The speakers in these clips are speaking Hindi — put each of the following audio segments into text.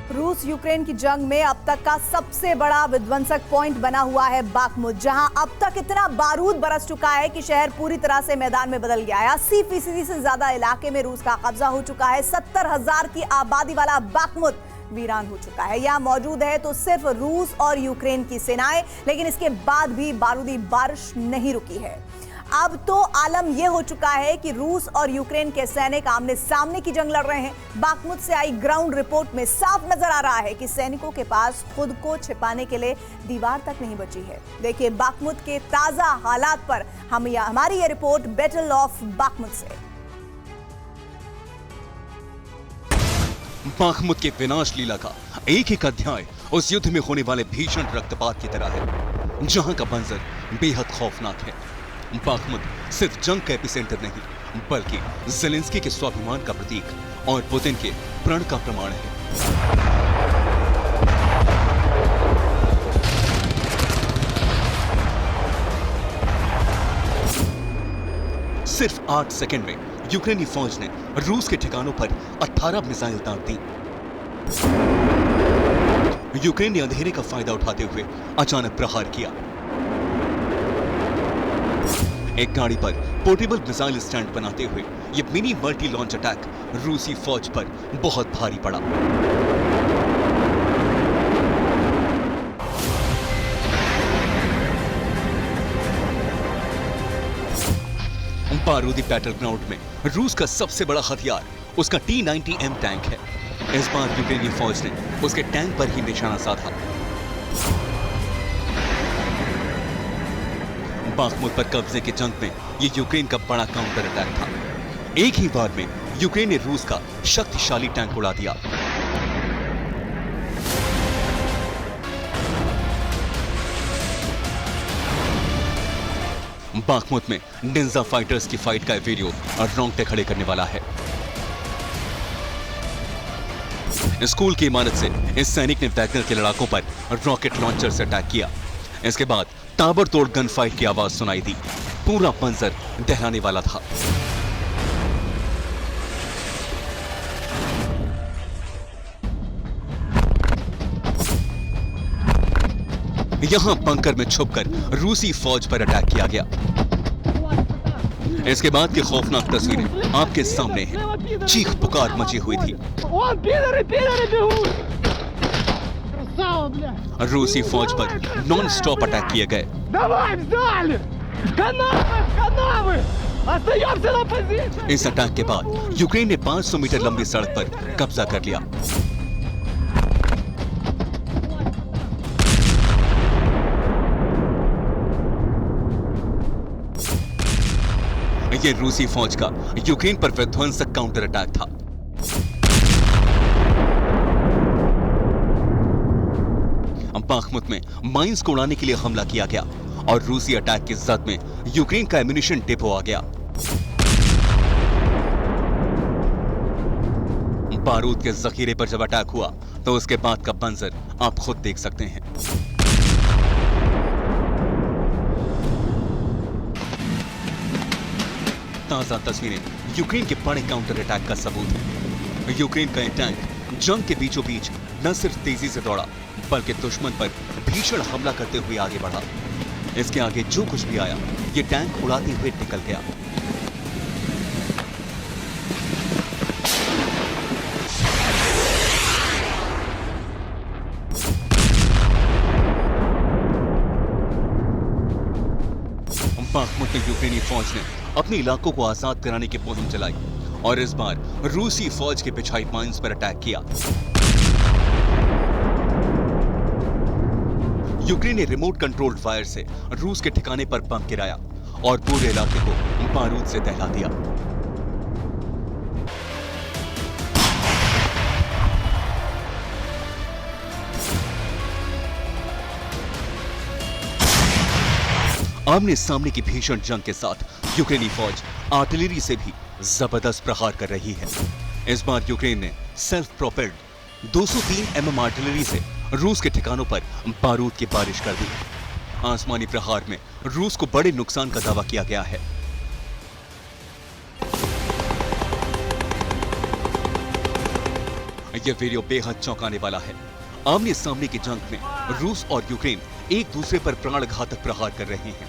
रूस यूक्रेन की जंग में अब तक का सबसे बड़ा विध्वंसक पॉइंट बना हुआ है बाखमुत, जहां अब तक इतना बारूद बरस चुका है कि शहर पूरी तरह से मैदान में बदल गया है। 80% से ज्यादा इलाके में रूस का कब्जा हो चुका है। 70,000 की आबादी वाला बाखमुत वीरान हो चुका है। यहां मौजूद है तो सिर्फ रूस और यूक्रेन की सेनाएं, लेकिन इसके बाद भी बारूदी बारिश नहीं रुकी है। अब तो आलम यह हो चुका है कि रूस और यूक्रेन के सैनिक आमने सामने की जंग लड़ रहे हैं। बाखमुत से आई ग्राउंड रिपोर्ट में साफ नजर आ रहा है कि सैनिकों के पास खुद को छिपाने के लिए दीवार तक नहीं बची है। देखिए बाखमुत के ताजा हालात पर हमारी यह रिपोर्ट बैटल ऑफ बाखमुत से। बाखमुत के विनाश लीला का एक एक अध्याय उस युद्ध में होने वाले भीषण रक्तपात की तरह है, जहां का मंजर बेहद खौफनाक है। बाखमुत सिर्फ जंग का एपिसेंटर नहीं, बल्कि ज़ेलेंस्की के स्वाभिमान का प्रतीक और पुतिन के प्रण का प्रमाण है। सिर्फ 8 सेकंड में यूक्रेनी फौज ने रूस के ठिकानों पर 18 मिसाइल दाग दी। यूक्रेन ने अंधेरे का फायदा उठाते हुए अचानक प्रहार किया। एक गाड़ी पर पोर्टेबल मिसाइल स्टैंड बनाते हुए ये मिनी मल्टी लॉन्च अटैक रूसी फौज पर बहुत भारी पड़ा। बारूदी बैटल ग्राउंड में रूस का सबसे बड़ा हथियार उसका T-90M टैंक है। इस बार यूक्रेनी फौज ने उसके टैंक पर ही निशाना साधा। बाखमुत पर कब्जे की जंग में ये यूक्रेन का बड़ा काउंटर अटैक था। एक ही बार में यूक्रेन ने रूस का शक्तिशाली टैंक उड़ा दिया। बाखमुत में निंजा फाइटर्स की फाइट का वीडियो और रोंगटे खड़े करने वाला है। स्कूल की इमारत से इस सैनिक ने वैगनर के लड़ाकों पर रॉकेट लॉन्चर से अटैक किया। इसके बाद ताबड़तोड़ गन फाइट की आवाज सुनाई दी। पूरा मंजर दहलाने वाला था। यहां बंकर में छुपकर रूसी फौज पर अटैक किया गया। इसके बाद की खौफनाक तस्वीरें आपके सामने हैं। चीख पुकार मची हुई थी। रूसी फौज पर नॉन स्टॉप अटैक किए गए। इस अटैक के बाद यूक्रेन ने 500 मीटर लंबी सड़क पर कब्जा कर लिया। यह रूसी फौज का यूक्रेन पर विध्वंसक काउंटर अटैक था। बाखमुत में माइंस को उड़ाने के लिए हमला किया गया और रूसी अटैक की जद में यूक्रेन का एम्यूनिशन डिपो आ गया। बारूद के जखीरे पर जब अटैक हुआ तो उसके बाद का मंजर आप खुद देख सकते हैं। ताजा तस्वीरें यूक्रेन के बड़े काउंटर अटैक का सबूत है। यूक्रेन का यह टैंक जंग के बीचों बीच न सिर्फ तेजी से दौड़ा, बल्कि दुश्मन पर भीषण हमला करते हुए आगे बढ़ा। इसके आगे जो कुछ भी आया, ये टैंक उड़ाते हुए निकल गया। बाखमुत में यूक्रेनी फौज ने अपने इलाकों को आजाद कराने की मुहिम चलाई और इस बार रूसी फौज के बिछाई माइंस पर अटैक किया। यूक्रेन ने रिमोट कंट्रोल्ड फायर से रूस के ठिकाने पर बम गिराया और पूरे इलाके को बारूद से दहला दिया। आमने सामने की भीषण जंग के साथ यूक्रेनी फौज आर्टिलरी से भी जबरदस्त प्रहार कर रही है। इस बार यूक्रेन ने सेल्फ प्रोपेल्ड 203 mm आर्टिलरी से रूस के ठिकानों पर बारूद की बारिश कर दी। आसमानी प्रहार में रूस को बड़े नुकसान का दावा किया गया है। ये वीडियो बेहद चौंकाने वाला है। आमने सामने की जंग में रूस और यूक्रेन एक दूसरे पर प्राणघातक प्रहार कर रहे हैं।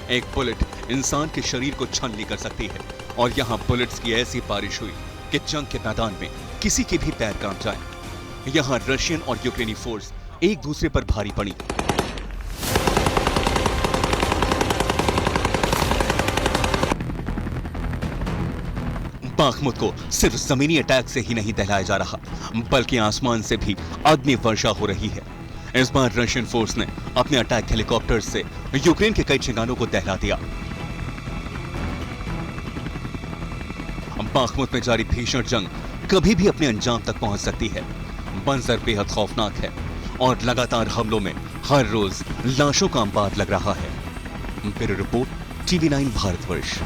एक बुलेट इंसान के शरीर को छलनी कर सकती है और यहाँ बुलेट्स की ऐसी बारिश हुई कि जंग के मैदान में किसी के भी पैर कांप जाए। यहाँ रशियन और यूक्रेनी फोर्स एक दूसरे पर भारी पड़ी। बाखमुत को सिर्फ जमीनी अटैक से ही नहीं दहलाया जा रहा, बल्कि आसमान से भी अग्नि वर्षा हो रही है। इस बार रशियन फोर्स ने अपने अटैक हेलीकॉप्टर से यूक्रेन के कई ठिकानों को दहला दिया। बाखमुत में जारी भीषण जंग कभी भी अपने अंजाम तक पहुंच सकती है। मंजर बेहद खौफनाक है और लगातार हमलों में हर रोज लाशों का अंबार लग रहा है। Bureau report, TV9 Bharatvarsh.